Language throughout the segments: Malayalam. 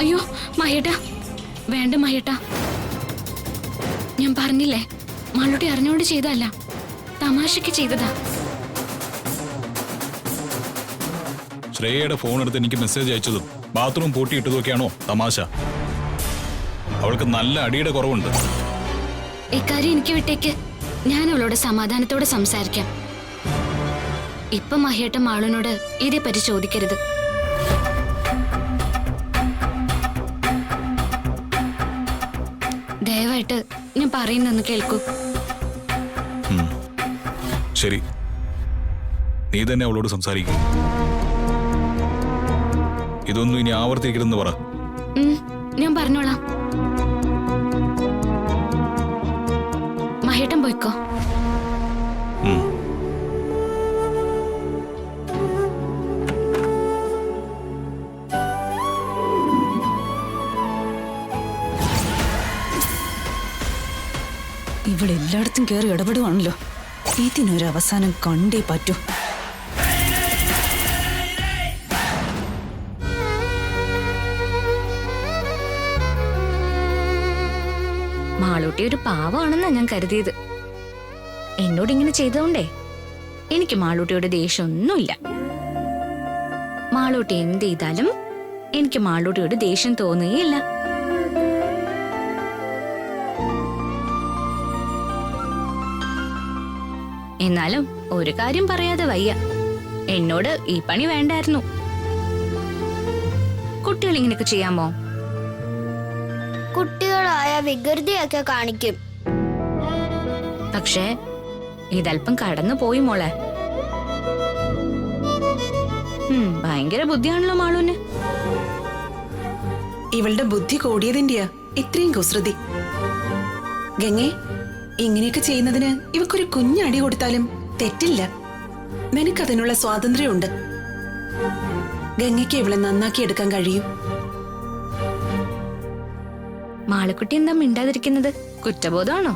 അയ്യോ മഹേട്ടാ, വേണ്ട മഹേട്ടാ. ഞാൻ പറഞ്ഞില്ലേ, മാളൂട്ടി അറിഞ്ഞുകൊണ്ട് ചെയ്തല്ല, തമാശക്ക് ചെയ്തതാ. ശ്രേയയുടെ ഫോൺ എടുത്ത് എനിക്ക് മെസ്സേജ് അയച്ചതും ബാത്റൂം പൂട്ടിയിട്ടതൊക്കെയാണോ തമാശ? അവൾക്ക് നല്ല അടിയുടെ കുറവുണ്ട്. ഇക്കാര്യം എനിക്ക് വിട്ടേക്ക്, ഞാൻ അവളോട് സമാധാനത്തോടെ സംസാരിക്കാം. ഇപ്പൊ മഹേട്ട മാളുനോട് ഇതേപ്പറ്റി ചോദിക്കരുത്. ദയവായിട്ട് ഞാൻ പറയുന്നൊന്ന് കേൾക്കൂ. ശരി, നീ തന്നെ അവളോട് സംസാരിക്കും. ഇതൊന്നും ഇനി ആവർത്തിക്കരുതെന്ന് പറ. ഞാൻ പറഞ്ഞോളാം. മഹേട്ടൻ പോയിക്കോ. ഇവളെല്ലായിടത്തും കയറി ഇടപെടുവാണല്ലോ. ഇതിനൊരു അവസാനം കണ്ടേ പറ്റൂ. മാളൂട്ടി ഒരു പാവമാണെന്നാ ഞാൻ കരുതിയത്. എന്നോട് ഇങ്ങനെ ചെയ്തോണ്ടേ എനിക്ക് മാളൂട്ടിയോട് ദേഷ്യമൊന്നുമില്ല. മാളൂട്ടി എന്ത് ചെയ്താലും എനിക്ക് മാളൂട്ടിയോട് ദേഷ്യം തോന്നുകയില്ല. എന്നാലും ഒരു കാര്യം പറയാതെ വയ്യ, എന്നോട് ഈ പണി വേണ്ടായിരുന്നു. കുട്ടികൾ ഇങ്ങനെയൊക്കെ ചെയ്യാമോ? കുട്ടികളായ വികൃതിയൊക്കെ കാണിക്കും. പക്ഷേ ഇതല്പം കടന്നു പോയി മോളെ. ഭയങ്കര ബുദ്ധിയാണല്ലോ മാളൂന്. ഇവളുടെ ബുദ്ധി കൂടിയതിന്റെയാ ഇത്രയും കുസൃതി. ഗംഗേ, ഇങ്ങനെയൊക്കെ ചെയ്യുന്നതിന് ഇവക്കൊരു കുഞ്ഞടി കൊടുത്താലും തെറ്റില്ല. നിനക്കതിനുള്ള സ്വാതന്ത്ര്യമുണ്ട്. ഗംഗയ്ക്ക് ഇവളെ നന്നാക്കി എടുക്കാൻ കഴിയും. മാളക്കുട്ടി എന്താ മിണ്ടാതിരിക്കുന്നത്? കുറ്റബോധമാണോ?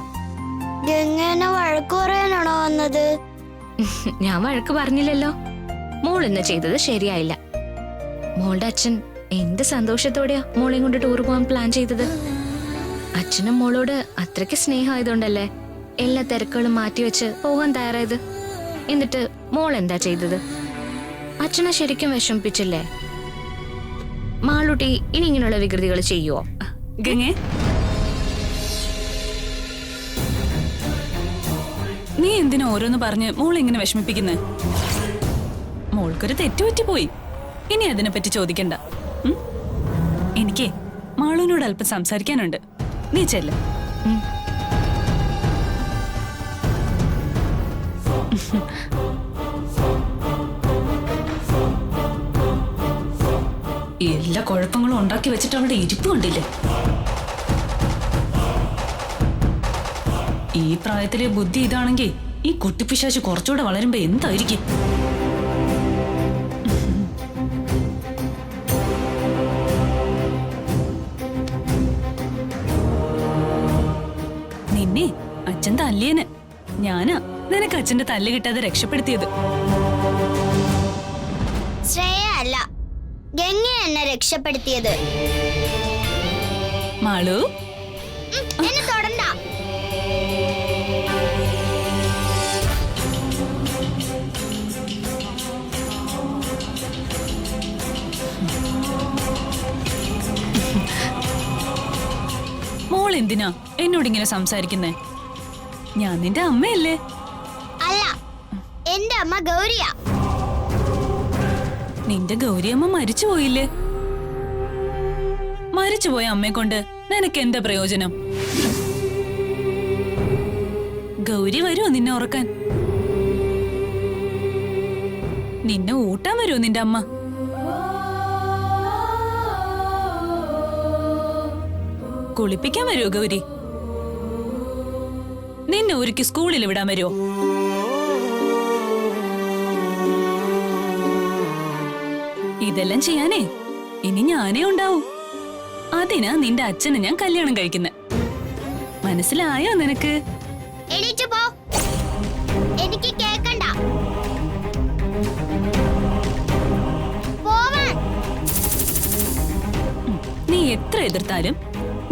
ഗംഗേനെ വഴക്കു പറയാനാണോ വന്നത്? ഞാൻ വഴക്ക് പറഞ്ഞില്ലല്ലോ. മോൾ ഇന്ന് ചെയ്തത് ശരിയായില്ല. മോളുടെ അച്ഛൻ എന്ത് സന്തോഷത്തോടെയാ മോളെയും കൊണ്ട് ടൂർ പോകാൻ പ്ലാൻ ചെയ്തത്. അച്ഛനും മോളോട് അത്രയ്ക്ക് സ്നേഹമായതുകൊണ്ടല്ലേ എല്ലാ തിരക്കുകളും മാറ്റിവെച്ച് പോകാൻ തയ്യാറായത്. എന്നിട്ട് മോൾ എന്താ ചെയ്തത്? അച്ഛനെ ശരിക്കും വിഷമിപ്പിച്ചില്ലേ? മാളൂട്ടി ഇനി ഇങ്ങനെയുള്ള വികൃതികൾ ചെയ്യുവോ? ഗംഗേ, നീ എന്തിനാ ഓരോന്ന് പറഞ്ഞ് മോൾ ഇങ്ങനെ വിഷമിപ്പിക്കുന്നേ? മോൾക്കൊരു തെറ്റുപറ്റിപ്പോയി. ഇനി അതിനെപ്പറ്റി ചോദിക്കണ്ട. എനിക്ക് മാളൂനോട് അല്പം സംസാരിക്കാനുണ്ട്. നീ ചെല്ല. എല്ലാ കുഴപ്പങ്ങളും ഉണ്ടാക്കി വെച്ചിട്ട് അവളുടെ ഇരിപ്പ് കണ്ടില്ലേ? ഈ പ്രായത്തിലെ ബുദ്ധി ഇതാണെങ്കിൽ ഈ കുട്ടിപ്പിശാച് കുറച്ചുകൂടെ വളരുമ്പോ എന്തായിരിക്കും? നിന്നെ അച്ഛൻ തല്ലിയന്. ഞാനാ നിനക്ക് അച്ഛന്റെ തല്ല് കിട്ടാതെ രക്ഷപ്പെടുത്തിയത്. ശ്രേയ അല്ല, ഗംഗ എന്നെ രക്ഷപ്പെടുത്തിയത്. മാളു, എന്നെ തൊടണ്ട. മോൾ എന്തിനാ എന്നോടിങ്ങനെ സംസാരിക്കുന്നേ? ഞാൻ നിന്റെ അമ്മയല്ലേ? അല്ല, എന്റെ അമ്മ ഗൗരിയാ. നിന്റെ ഗൗരിയമ്മ മരിച്ചുപോയില്ലേ? മരിച്ചുപോയ അമ്മയെ കൊണ്ട് നിനക്ക് എന്താ പ്രയോജനം? ഗൗരി വരുമോ നിന്നെ ഉറക്കാൻ? നിന്നെ ഊട്ടാൻ വരുമോ നിന്റെ അമ്മ? കുളിപ്പിക്കാൻ വരുമോ ഗൗരി? നിന്നെ ഒരുക്കി സ്കൂളിൽ വിടാൻ വരുമോ? ഇതെല്ലാം ചെയ്യാനേ ഇനി ഞാനേ ഉണ്ടാവൂ. അതിനാ നിന്റെ അച്ഛനെ ഞാൻ കല്യാണം കഴിക്കുന്നെ. മനസ്സിലായോ നിനക്ക്? എണീറ്റ് പോ, എനിക്ക് കേക്കണ്ട. നീ എത്ര എതിർത്താലും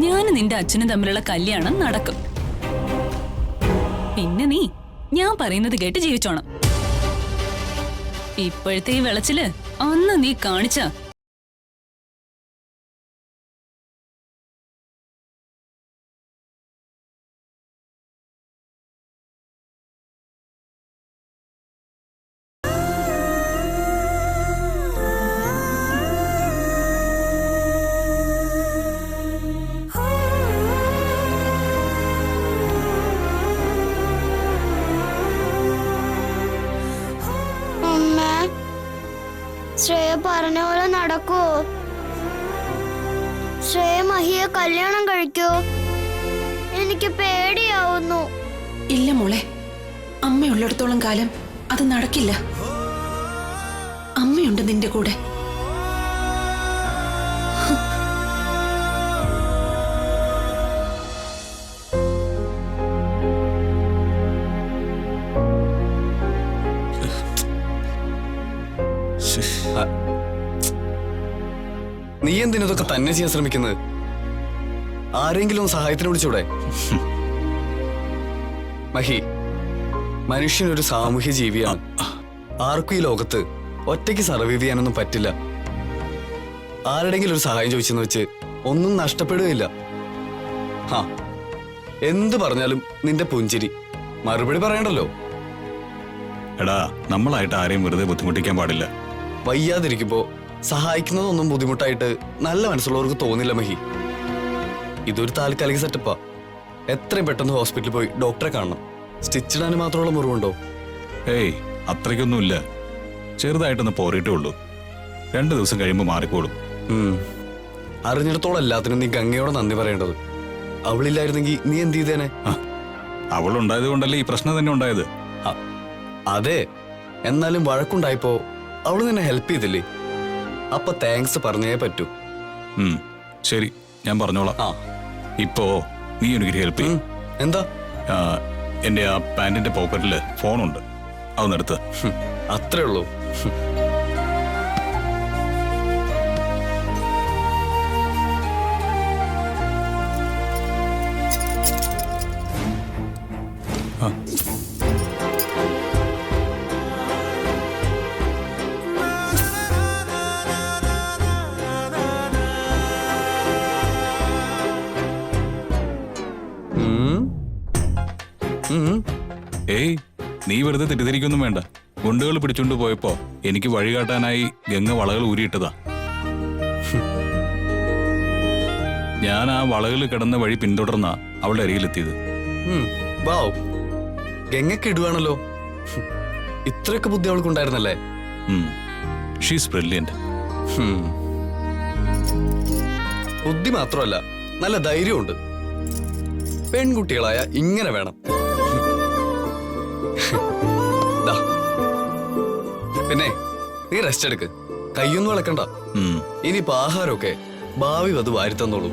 ഞാനും നിന്റെ അച്ഛനും തമ്മിലുള്ള കല്യാണം നടക്കും. പിന്നെ നീ ഞാൻ പറയുന്നത് കേട്ട് ജീവിച്ചോണം. ഇപ്പോഴത്തെ ഈ വിളച്ചില് അന്ന് നീ കാണിച്ച അമ്മേ, ശ്രേയ പറഞ്ഞ പോലെ നടക്കുവോ? ശ്രേയ മഹിയെ കല്യാണം കഴിക്കോ? എനിക്ക് പേടിയാവുന്നു. ഇല്ല മോളെ, അമ്മയുള്ളിടത്തോളം കാലം അത് നടക്കില്ല. അമ്മയുണ്ട് നിന്റെ കൂടെ. നീ എന്തിനതൊക്കെ തന്നെ ചെയ്യാൻ ശ്രമിക്കുന്നത്? ആരെങ്കിലും ഒന്ന് സഹായത്തിന് വിളിച്ചൂടെ? മഹി, മനുഷ്യനൊരു സാമൂഹ്യ ജീവിയാണ്. ആർക്കും ഈ ലോകത്ത് ഒറ്റയ്ക്ക് സർവൈവ് ചെയ്യാനൊന്നും പറ്റില്ല. ആരുടെങ്കിലും ഒരു സഹായം ചോദിച്ചെന്ന് വെച്ച് ഒന്നും നഷ്ടപ്പെടുകയില്ല. ഹാ, എന്ത് പറഞ്ഞാലും നിന്റെ പുഞ്ചിരി മറുപടി പറയണ്ടല്ലോ. എടാ, നമ്മളായിട്ട് ആരെയും വെറുതെ ബുദ്ധിമുട്ടിക്കാൻ പാടില്ല. വയ്യാതിരിക്കുമ്പോ സഹായിക്കുന്നതൊന്നും ബുദ്ധിമുട്ടായിട്ട് നല്ല മനസ്സുള്ളവർക്ക് തോന്നില്ല മഹി. ഇതൊരു താൽക്കാലിക സെറ്റപ്പാ. എത്രയും പെട്ടെന്ന് ഹോസ്പിറ്റലിൽ പോയി ഡോക്ടറെ കാണണം. സ്റ്റിച്ച് ഇടാൻ മാത്രമുള്ള മുറിവുണ്ടോ? ഏയ്, അത്രയ്ക്കൊന്നുമില്ല. ചെറുതായിട്ടൊന്ന് പോറിയിട്ടേ ഉള്ളൂ. 2 ദിവസം കഴിയുമ്പോൾ മാറിക്കോളും. അറിഞ്ഞിടത്തോളം എല്ലാത്തിനും നീ ഗംഗയോട് നന്ദി പറയേണ്ടത്. അവളില്ലായിരുന്നെങ്കിൽ നീ എന്ത് ചെയ്തേനെ? അവളുണ്ടായത് കൊണ്ടല്ലേ ഈ പ്രശ്നം തന്നെ ഉണ്ടായത്. അതെ, എന്നാലും വഴക്കുണ്ടായപ്പോ അവള് നിന്നെ ഹെൽപ്പ് ചെയ്തില്ലേ? അപ്പൊ താങ്ക്സ് പറഞ്ഞേ പറ്റൂ. ശരി, ഞാൻ പറഞ്ഞോളാം. ഇപ്പോ നീ എനിക്ക് ഹെൽപ്പ് ചെയ്യും. എന്താ? എന്റെ ആ പാന്റിന്റെ പോക്കറ്റില് ഫോണുണ്ട്, അതൊന്നെടുത്ത്. അത്രേ ഉള്ളൂ. ഏയ്, നീ വെറുതെ തെറ്റിദ്ധരിക്കൊന്നും വേണ്ട. ഗുണ്ടുകൾ പിടിച്ചോണ്ട് പോയപ്പോ എനിക്ക് വഴികാട്ടാനായി ഗംഗ വളകൾ ഊരിയിട്ടതാ. ഞാൻ ആ വളകൾ കിടന്ന വഴി പിന്തുടർന്ന അവളുടെ അരികിലെത്തിയത്. ഗംഗക്ക് ഇടുവാണല്ലോ. ഇത്രയൊക്കെ ബുദ്ധി അവൾക്കുണ്ടായിരുന്നല്ലേ? She's brilliant. ബുദ്ധി മാത്രമല്ല, നല്ല ധൈര്യമുണ്ട്. പെൺകുട്ടികളായ ഇങ്ങനെ വേണം. പിന്നെ നീ റെസ്റ്റ് എടുക്ക്, കയ്യൊന്നും വിളക്കണ്ട. ഇനിയിപ്പോ ആഹാരമൊക്കെ ഭാവി വധു വാരിത്തന്നോളൂ.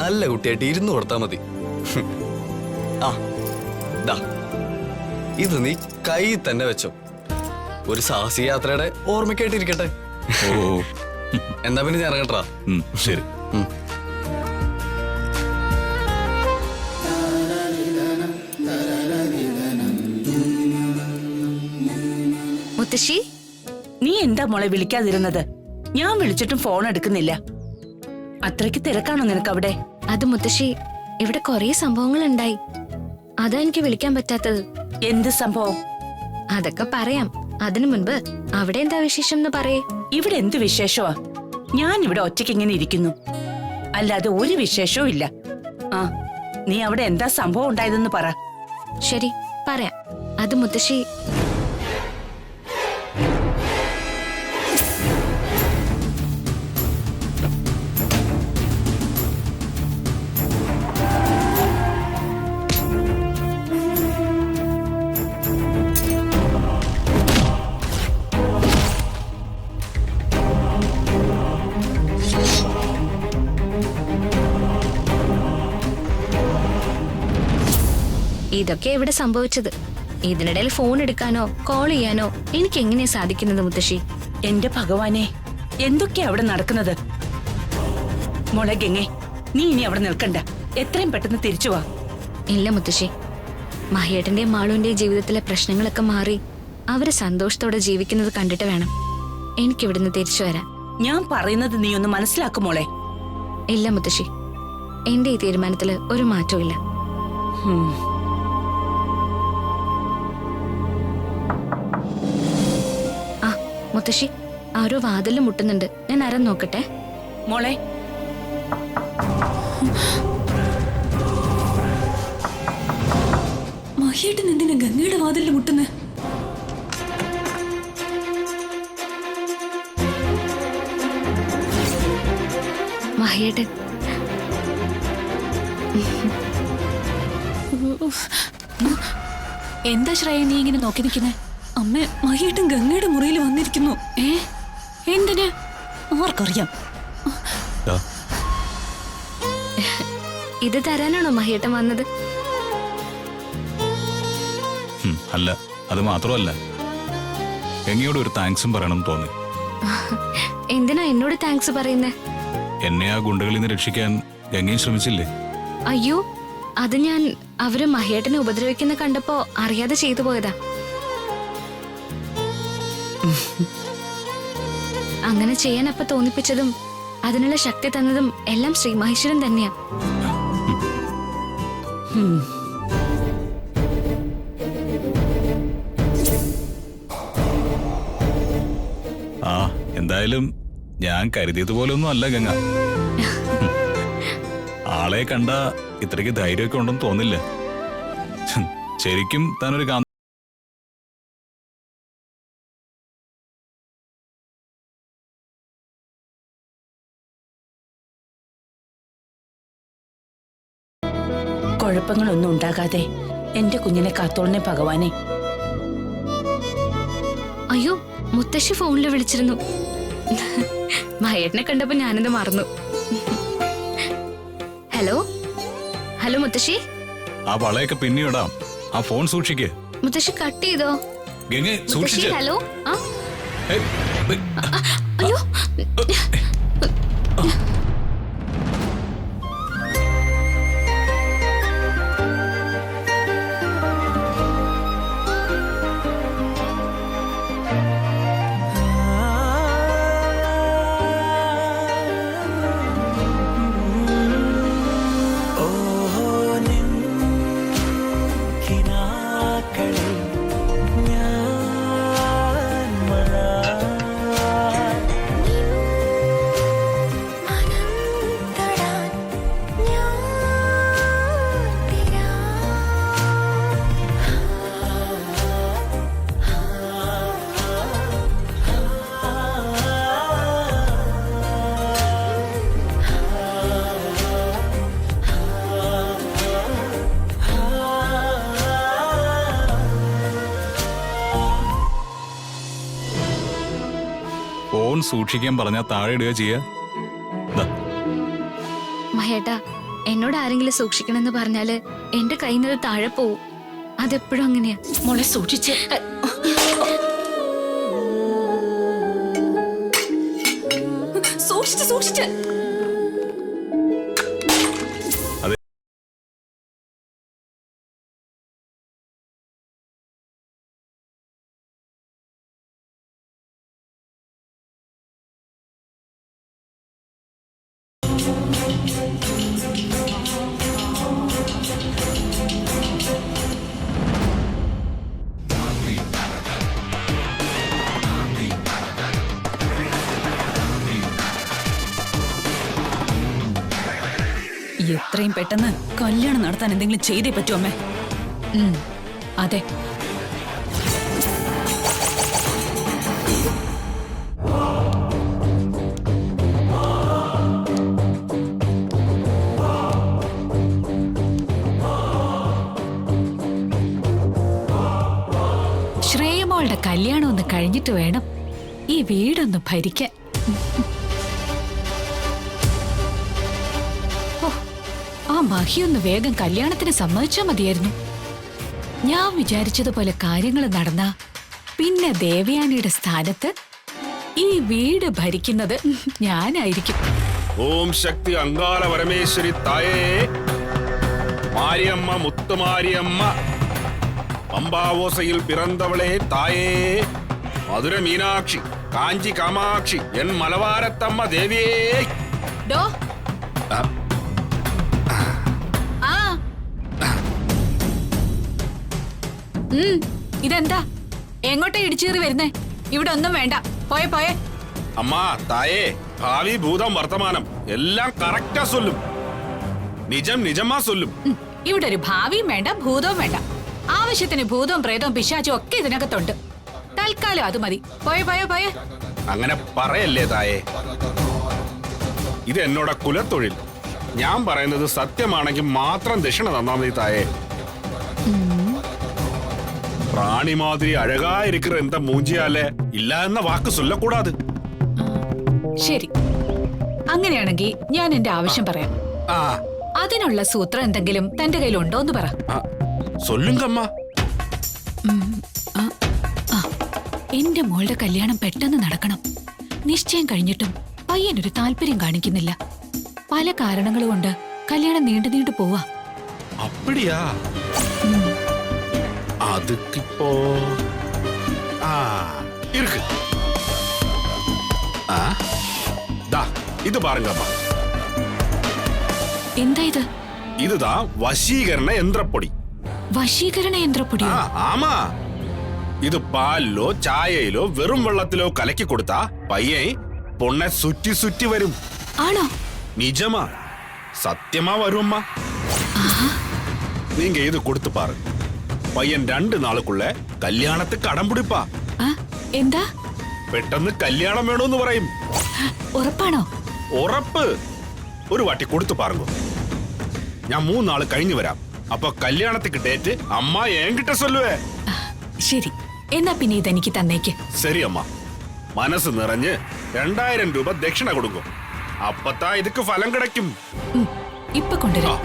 നല്ല കുട്ടിയായിട്ട് ഇരുന്ന് കൊടുത്താ മതി. ഇത് നീ കൈ തന്നെ വെച്ചോ. ഒരു സാഹസിക യാത്രയുടെ ഓർമ്മയ്ക്കായിട്ടിരിക്കട്ടെ. എന്നാ പിന്നെ ഞാൻ ഇറങ്ങട്ടാ. ശരി. മുത്തശ്ശി, നീ എന്താ മോളെ വിളിക്കാതിരുന്നത്? ഞാൻ വിളിച്ചിട്ടും ഫോൺ എടുക്കുന്നില്ല. അത്രയ്ക്ക് തിരക്കാണോ നിനക്ക് അവിടെ? അത് മുത്തശ്ശി, ഇവിടെ കൊറേ സംഭവങ്ങൾ ഉണ്ടായി. അതാ എനിക്ക് വിളിക്കാൻ പറ്റാത്തത്. എന്ത് സംഭവം? അതൊക്കെ പറയാം. അതിനു മുൻപ് അവിടെ എന്താ വിശേഷം എന്ന് പറയേ. ഇവിടെ എന്ത് വിശേഷമാ? ഞാൻ ഇവിടെ ഒറ്റയ്ക്ക് ഇങ്ങനെ ഇരിക്കുന്നു, അല്ലാതെ ഒരു വിശേഷവും ഇല്ല. ആ, നീ അവിടെ എന്താ സംഭവം ഉണ്ടായതെന്ന് പറ. ശരി, പറയാം. അത് മുത്തശ്ശി, ഇതൊക്കെ ഇവിടെ സംഭവിച്ചത്. ഇതിനിടയിൽ ഫോൺ എടുക്കാനോ കോൾ ചെയ്യാനോ എനിക്ക് എങ്ങനെയാ സാധിക്കുന്നത് മുത്തശ്ശി? എന്റെ ഭഗവാനെ, എന്തൊക്കെയാ അവിടെ നടക്കുന്നത്? മോളെ ഗംഗേ, നീ ഇനി അവിടെ നിൽക്കണ്ട. എത്രയും പെട്ടെന്ന് തിരിച്ചു വാ. ഇല്ല മുത്തശ്ശി, മഹിയേട്ടന്റെയും മാളുവിന്റെയും ജീവിതത്തിലെ പ്രശ്നങ്ങളൊക്കെ മാറി അവര് സന്തോഷത്തോടെ ജീവിക്കുന്നത് കണ്ടിട്ട് വേണം എനിക്കിവിടുന്ന് തിരിച്ചു വരാൻ. ഞാൻ പറയുന്നത് നീ ഒന്ന് മനസ്സിലാക്കും മോളെ. ഇല്ല മുത്തശ്ശി, എന്റെ ഈ തീരുമാനത്തില് ഒരു മാറ്റവും ഇല്ല. ആ മുത്തശ്ശി, ആരോ വാതിലിൽ മുട്ടുന്നുണ്ട്. ഞാൻ ആരാ നോക്കട്ടെ. മോളെ, മഹിയേട്ടൻ എന്തിനാ ഗംഗയുടെ വാതിലിൽ മുട്ടുന്നേ? മഹിയേട്ടൻ എന്താ ശ്രേയ നീ ഇങ്ങനെ നോക്കി നിൽക്കുന്നേ? അമ്മ, മഹിയേട്ടൻ ഗംഗയുടെ മുറിയിൽ വന്നിരിക്കുന്നു. എന്തിന്? ആർക്കറിയാം. ദാ, ഇത് തരാനാണോ മഹിയേട്ടൻ വന്നത്? അല്ല, അത് മാത്രമല്ല, ഗംഗയോട് ഒരു താങ്ക്സും പറയണം തോന്നി. എന്തിനാ എന്നോട് താങ്ക്സ് പറയുന്നേ? എന്നെ ആ ഗുണ്ടകളിൽ നിന്ന് രക്ഷിക്കാൻ ഗംഗയും ശ്രമിച്ചില്ലേ? അയ്യോ, അത് ഞാൻ അവര് മഹിയേട്ടനെ ഉപദ്രവിക്കുന്ന കണ്ടപ്പോ അറിയാതെ ചെയ്തു പോയതാ. അങ്ങനെ ചെയ്യാൻ അപ്പൊ തോന്നിപ്പിച്ചതും അതിനുള്ള ശക്തി തന്നതും എല്ലാം ശ്രീ മഹേശ്വരൻ തന്നെയാ. ആ, എന്തായാലും ഞാൻ കരുതിയതുപോലെ ഒന്നും അല്ല ഗംഗ. ആളെ കണ്ട ഇത്രയ്ക്ക് ധൈര്യമൊക്കെ ഉണ്ടെന്ന് തോന്നില്ല. ശരിക്കും താനൊരു കുഴപ്പങ്ങളൊന്നും ഉണ്ടാകാതെ എന്റെ കുഞ്ഞിനെ കാത്തോളനെ ഭഗവാനെ. അയ്യോ, മുത്തശ്ശി ഫോണിൽ വിളിച്ചിരുന്നു. മഹേട്ടനെ കണ്ടപ്പോ ഞാനിത് മറന്നു. ഹലോ ഹലോ മുത്തശ്ശി. ആ വളയൊക്കെ പിന്നീടാം. ആ ഫോൺ സൂക്ഷിക്കേ. മുത്തശ്ശി കട്ട് ചെയ്തോ? ഗംഗ മുത്തശ്ശി സൂക്ഷിച്ച്. ഹലോ. ആ ഏയ്, ഏയ്. അയ്യോ, ഫോൺ സൂക്ഷിക്കാൻ പറഞ്ഞാ താഴെ ഇടുക ചെയ്യാ. മഹേട്ടാ, എന്നോട് ആരെങ്കിലും സൂക്ഷിക്കണമെന്ന് പറഞ്ഞാല് എന്റെ കയ്യിൽ നിന്ന് താഴെ പോവും. അതെപ്പോഴും അങ്ങനെയാ. മോളെ സൂക്ഷിച്ച്. സൂക്ഷിച്ച് സൂക്ഷിച്ച്. എത്രയും പെട്ടെന്ന് കല്യാണം നടത്താൻ എന്തെങ്കിലും ചെയ്തേ പറ്റൂ അമ്മേ. അതെ. ശ്രേയമോളുടെ കല്യാണം ഒന്ന് കഴിഞ്ഞിട്ട് വേണം ഈ വീടൊന്ന് ഭരിക്കാൻ. ആ മഹിയൊന്ന് വേഗം കല്യാണത്തിന് സമ്മതിച്ചാ മതിയായിരുന്നു. ഞാൻ വിചാരിച്ചതുപോലെ കാര്യങ്ങൾ നടന്ന പിന്നെ ദേവയാനിയുടെ സ്ഥാനത്ത് ഈ വീട് ഭരിക്കുന്നത് ഞാനായിരിക്കും. ഓം ശക്തി അങ്കാള പരമേശ്വരി തായേ, മാരിയമ്മ മുത്തുമാരിയമ്മ, പമ്പാവോസയിൽ പിറந்தவளே തായേ, മധുര മീനാക്ഷി, കാഞ്ചി കാമാക്ഷി, എൻ മലവാരത്തമ്മ ദേവിയേ. ഡോ. ആ. ആ. ഇതെന്താ എങ്ങോട്ടാ ഇടിച്ചേറി വരുന്നേ? ഇവിടെ ഒന്നും വേണ്ട, പോയെ പോയെ. അമ്മ തായേ, ഭാവി ഭൂതം വർത്തമാനം എല്ലാം കറക്റ്റാ സൊല്ലും. നിജം നിജമാ സൊല്ലും. ഇവിടെ ഒരു ഭാവിയും വേണ്ട, ഭൂതവും വേണ്ട. ആവശ്യത്തിന് ഭൂതവും പ്രേതവും പിശാചും ഒക്കെ ഇതിനകത്തുണ്ട്. തൽക്കാലം അത് മതി. പോയെ പോയെ പോയെ. അങ്ങനെ പറയല്ലേ തായേ, ഇത് എന്നോട കുലത്തൊഴിൽ. ഞാൻ പറയുന്നത് സത്യമാണെങ്കിൽ മാത്രം ദക്ഷിണ തന്നാ മതി തായേ. പ്രാണി മാതിരി അഴകായിരിക്കുന്ന എന്താ മൂഞ്ചിയാലേ ഇല്ല എന്ന വാക്ക് ചൊല്ലക്കൂടാതെ. ശരി, അങ്ങനെയാണെങ്കിൽ ഞാൻ എന്റെ ആവശ്യം പറയാം. ആ അതിനുള്ള സൂത്രം എന്തെങ്കിലും തന്റെ കയ്യിലുണ്ടോ എന്ന് പറ. സൊല്ലുങ്കമ്മ. എന്റെ മോളുടെ കല്യാണം പെട്ടെന്ന് നടക്കണം. നിശ്ചയം കഴിഞ്ഞിട്ടും പയ്യനൊരു താല്പര്യം കാണിക്കുന്നില്ല. പല കാരണങ്ങൾ കൊണ്ട് കല്യാണം നീണ്ടു നീണ്ടു പോവാ. അപ്പടിയാ? അതുക്കിപ്പോ ഇருக்கு. ഇത് പാരുങ്കമ്മ. എന്താ ഇത്? ഇതാ വശീകരണ യന്ത്രപ്പൊടി. വശീകരണ യന്ത്രപ്പൊടിയോ? ആമാ. ഇത് പാലിലോ ചായയിലോ വെറും വെള്ളത്തിലോ കലക്കി കൊടുത്താ പയ്യെ പൊണ്ണെ സുറ്റി സുറ്റി വരും. ആണോ? നിജമാ, സത്യമാ വരുമ്മ. നീങ്ക ഇത് കൊടുത്തു പാറ്. പയ്യൻ 2 നാളുക്കുള്ള കല്യാണത്തിന് കടം പിടിപ്പാ. എന്താ? പെട്ടെന്ന് കല്യാണം വേണോന്ന് പറയും. ഉറപ്പാണോ? ഉറപ്പ്. ഒരു വാട്ടി കൊടുത്തു പാറുങ്കോ. ഞാൻ 3 നാള് കഴിഞ്ഞു വരാം. അപ്പൊ കല്യാണത്തിക്ക് ഡേറ്റ് അമ്മ ഏങ്കിട്ട സൊല്ലുവേ. ശരി, എന്നാ പിന്നെ ഇതെനിക്ക് തന്നേക്ക്. ശരി അമ്മ. മനസ്സ് നിറഞ്ഞ് 2000 രൂപ ദക്ഷിണ കൊടുക്കും. അപ്പത്താ ഇതൊക്കെ ഫലം കിടക്കും. ഇപ്പൊ കൊണ്ടുവരാം.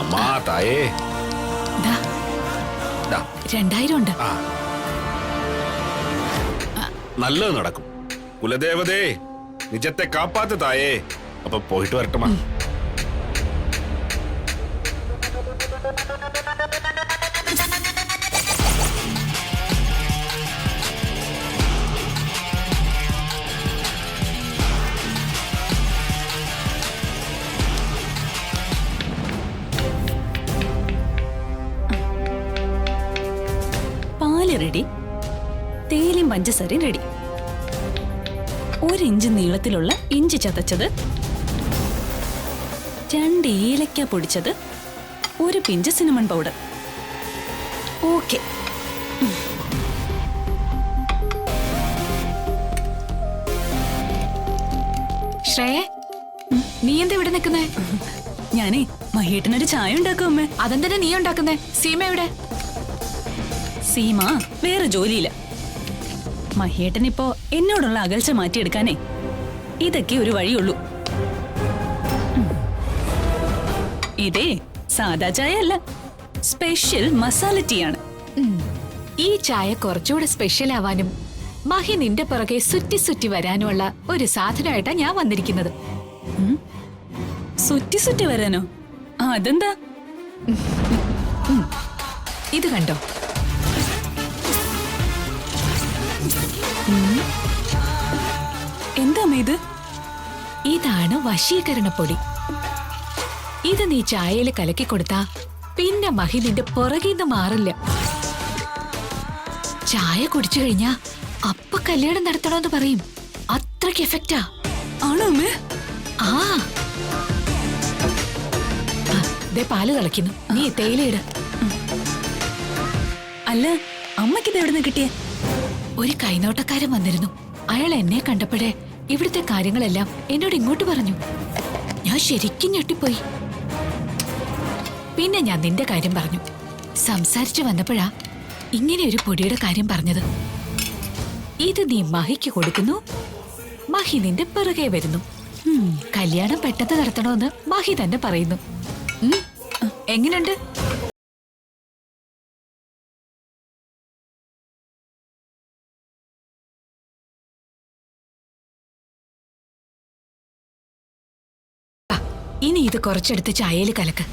അമ്മാ തായേ, 2000 ഉണ്ട്. നല്ലത് നടക്കും. കുലദേവതേ, നിജത്തെ കാപ്പാത്ത് തായേ. അപ്പൊ പോയിട്ട് വരട്ടമാ. പാല് റെഡി, തേയിലയും പഞ്ചസാരയും റെഡി. 1 ഇഞ്ച് നീളത്തിലുള്ള ഇഞ്ചി ചതച്ചത്, 2 ഏലക്ക പൊടിച്ചത്, 1 pinch cinnamon powder. Okay. Shreya, നീ എന്താ ഇവിടെ നിൽക്കുന്നേ? ഞാനേ മഹേട്ടനൊരു ചായ ഉണ്ടാക്കും അമ്മേ. അതെന്താ നീ ഉണ്ടാക്കുന്നേ? സീമ എവിടെ? സീമ വേറെ ജോലിയില്ല. മഹേട്ടനിപ്പോ എന്നോടുള്ള അകൽച്ച മാറ്റിയെടുക്കാനേ ഇതൊക്കെ ഒരു വഴിയുള്ളൂ. ഇതേ സാദാ ചായ അല്ല, സ്പെഷ്യൽ മസാല ടീ ആണ്. ഈ ചായ കുറച്ചുകൂടെ സ്പെഷ്യൽ ആവാനും മഹി നിന്റെ പുറകെ സുറ്റി സുറ്റി വരാനുമുള്ള ഒരു സാധനമായിട്ടാ ഞാൻ വന്നിരിക്കുന്നത്. സുറ്റി സുറ്റി വരാനോ? അതെന്താ? ഇത് കണ്ടോ? എന്താ ഇത്? ഇതാണ് വശീകരണപ്പൊടി. ഇത് നീ ചായയിൽ കലക്കി കൊടുത്താ പിന്നെ മഹി നിന്റെ പുറകിന്ന് മാറില്ല. ചായ കുടിച്ചു കഴിഞ്ഞാ അപ്പ കല്യാണം നടത്തണമെന്ന് പറയും. അത്രയ്ക്ക് എഫക്റ്റാ. ആണോ അമ്മേ? ആ, ദേ പാല് കളിക്കുന്നു. നീ തേയിലയിട. അല്ല, അമ്മയ്ക്കിത് എവിടെ നിന്ന് കിട്ടിയേ? ഒരു കൈനോട്ടക്കാരൻ വന്നിരുന്നു. അയാൾ എന്നെ കണ്ടപ്പോഴേ ഇവിടുത്തെ കാര്യങ്ങളെല്ലാം എന്നോട് ഇങ്ങോട്ട് പറഞ്ഞു. ഞാൻ ശരിക്കും ഞെട്ടിപ്പോയി. പിന്നെ ഞാൻ നിന്റെ കാര്യം പറഞ്ഞു. സംസാരിച്ചു വന്നപ്പോഴാ ഇങ്ങനെ ഒരു പൊടിയുടെ കാര്യം പറഞ്ഞത്. ഇത് നീ മഹിക്ക് കൊടുക്കുന്നു, മഹി നിന്റെ പിറകെ വരുന്നു. കല്യാണം പെട്ടെന്ന് നടത്തണമെന്ന് മഹി തന്നെ പറയുന്നു. എങ്ങനെയുണ്ട്? ഇനി ഇത് കുറച്ചെടുത്ത് ചായയിൽ കലക്ക്.